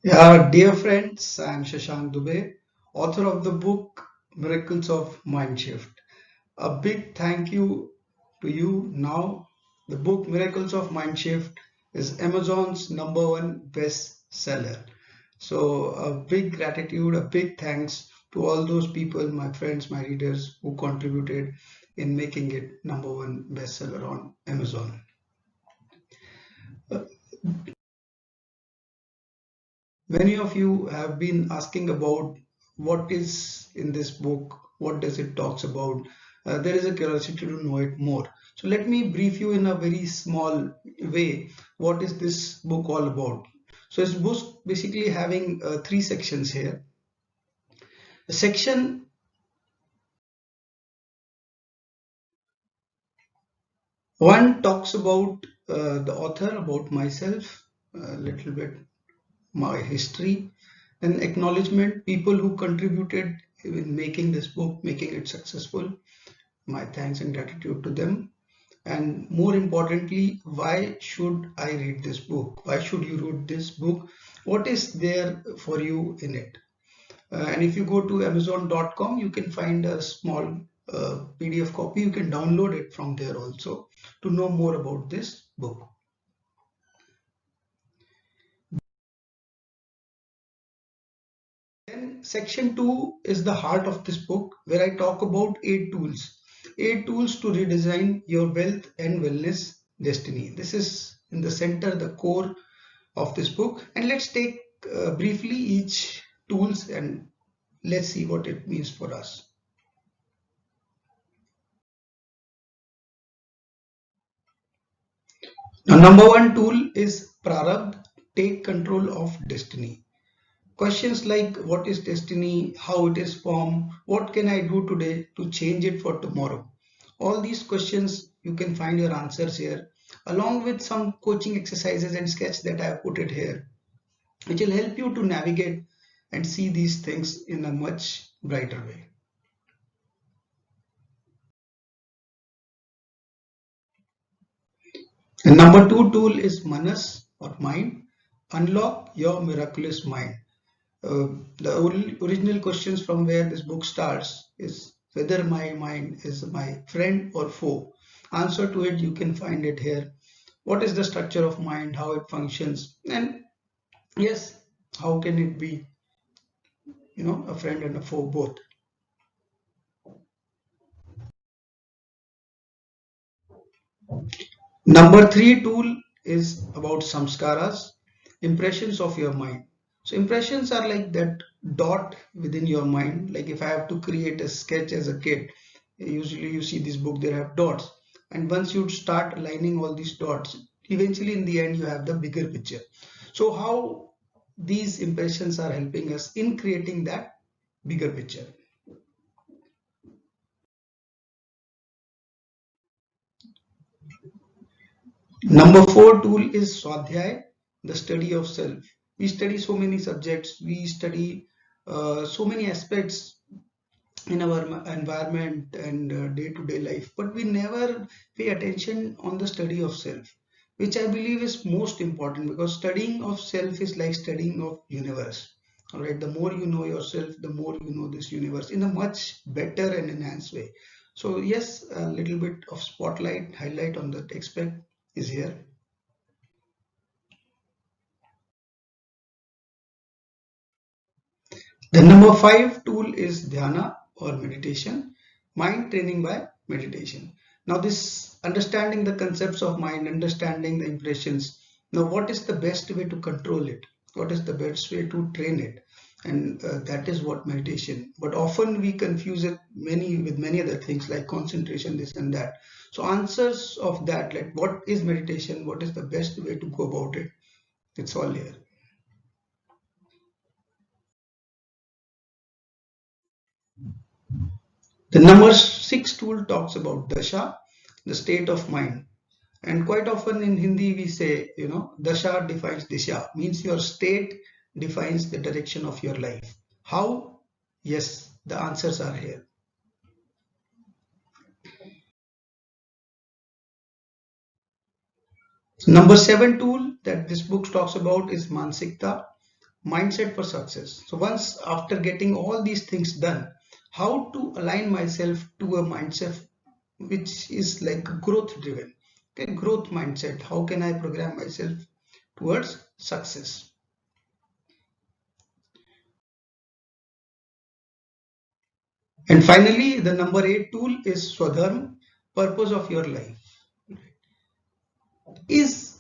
Yeah, dear friends, I am Shashank Dubey, author of the book Miracles of Mindshift. A big thank you to you. Now, the book Miracles of Mindshift is Amazon's #1 bestseller. So, a big gratitude, a big thanks to all those people, my friends, my readers who contributed in making it #1 bestseller on Amazon. Many of you have been asking about what is in this book, what does it talks about. There is a curiosity to know it more. So let me brief you in a very small way. What is this book all about? So this book basically having three sections here. Section one talks about the author, about myself, a little bit my history, and acknowledgement, people who contributed in making this book, making it successful. My thanks and gratitude to them. And more importantly, why should I read this book? Why should you read this book? What is there for you in it? And if you go to Amazon.com, you can find a small PDF copy. You can download it from there also to know more about this book. Then section 2 is the heart of this book, where I talk about 8 tools. 8 tools to redesign your wealth and wellness destiny. This is in the center, the core of this book. And let's take briefly each tools and let's see what it means for us. Now, #1 tool is Prarabdha, take control of destiny. Questions like what is destiny, how it is formed, what can I do today to change it for tomorrow? All these questions you can find your answers here, along with some coaching exercises and sketch that I have put it here, which will help you to navigate and see these things in a much brighter way. The #2 tool is Manas or mind. Unlock your miraculous mind. The original questions from where this book starts is whether my mind is my friend or foe. Answer to it you can find it here. What is the structure of mind, how it functions, and yes, how can it be, a friend and a foe both. #3 tool is about samskaras, impressions of your mind. So impressions are like that dot within your mind. Like if I have to create a sketch as a kid, usually you see this book, there have dots. And once you start aligning all these dots, eventually in the end you have the bigger picture. So how these impressions are helping us in creating that bigger picture. #4 tool is Swadhyay, the study of self. We study so many subjects, we study so many aspects in our environment and day-to-day life, but we never pay attention on the study of self, which I believe is most important, because studying of self is like studying of universe. All right, the more you know yourself, the more you know this universe in a much better and enhanced way. So yes, a little bit of spotlight, highlight on that aspect is here. The #5 tool is dhyana or meditation, mind training by meditation. Now, this understanding the concepts of mind, understanding the impressions. Now, what is the best way to control it? What is the best way to train it? And that is what meditation. But often we confuse it with many other things like concentration, this and that. So answers of that, like what is meditation? What is the best way to go about it? It's all here. The #6 tool talks about dasha, the state of mind. And quite often in Hindi we say, dasha defines disha, means your state defines the direction of your life. How? Yes, the answers are here. #7 tool that this book talks about is Mansikta, mindset for success. So once after getting all these things done, how to align myself to a mindset which is like growth driven, okay, growth mindset. How can I program myself towards success? And finally, the number 8 tool is Swadharma, purpose of your life. Is,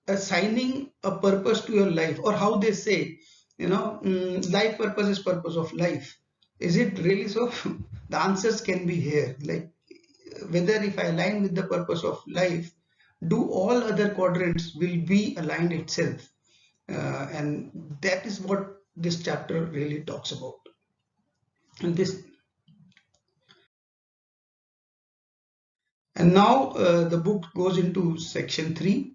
assigning a purpose to your life, or how they say, life purpose is purpose of life. Is it really so? The answers can be here, like whether if I align with the purpose of life, do all other quadrants will be aligned itself. And that is what this chapter really talks about. And this, and now the book goes into section 3,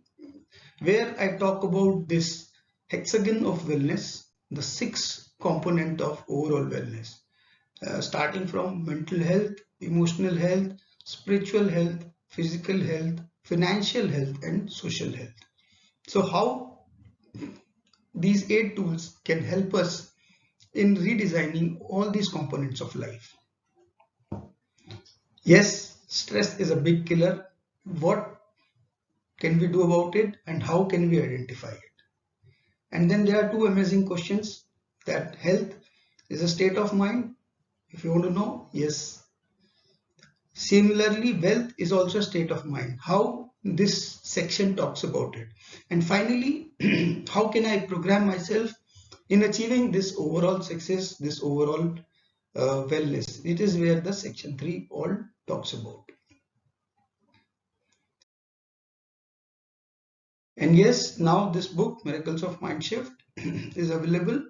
where I talk about this hexagon of wellness, the 6 component of overall wellness, starting from mental health, emotional health, spiritual health, physical health, financial health, and social health. So how these 8 tools can help us in redesigning all these components of life. Yes, stress is a big killer. What can we do about it, and how can we identify it? And then there are 2 amazing questions, that health is a state of mind. If you want to know, yes. Similarly, wealth is also a state of mind. How this section talks about it. And finally, how can I program myself in achieving this overall success, this overall wellness? It is where the section 3 all talks about. And yes, now this book, Miracles of Mindshift, is available.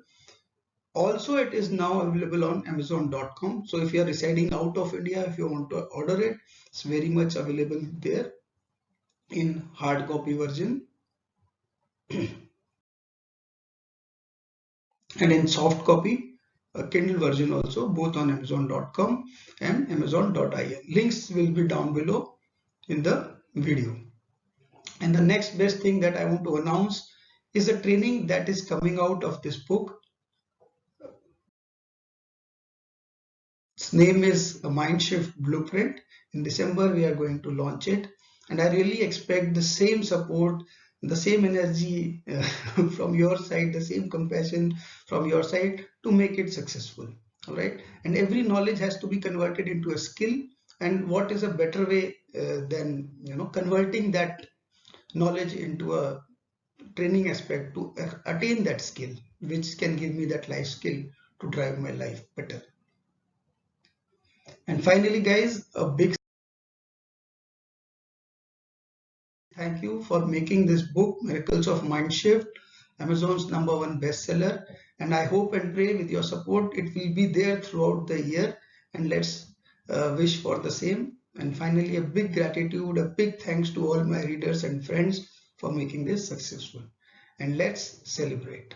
Also, it is now available on Amazon.com. So if you are residing out of India, if you want to order it, it's very much available there in hard copy version and in soft copy, a Kindle version also, both on Amazon.com and Amazon.in. Links will be down below in the video. And the next best thing that I want to announce is a training that is coming out of this book. Its name is a Mindshift Blueprint. In December, we are going to launch it. And I really expect the same support, the same energy from your side, the same compassion from your side to make it successful. All right. And every knowledge has to be converted into a skill. And what is a better way than, converting that knowledge into a training aspect to attain that skill, which can give me that life skill to drive my life better. And finally, guys, a big thank you for making this book, Miracles of Mindshift, Amazon's #1 bestseller. And I hope and pray with your support, it will be there throughout the year. And let's wish for the same. And finally, a big gratitude, a big thanks to all my readers and friends for making this successful. And let's celebrate.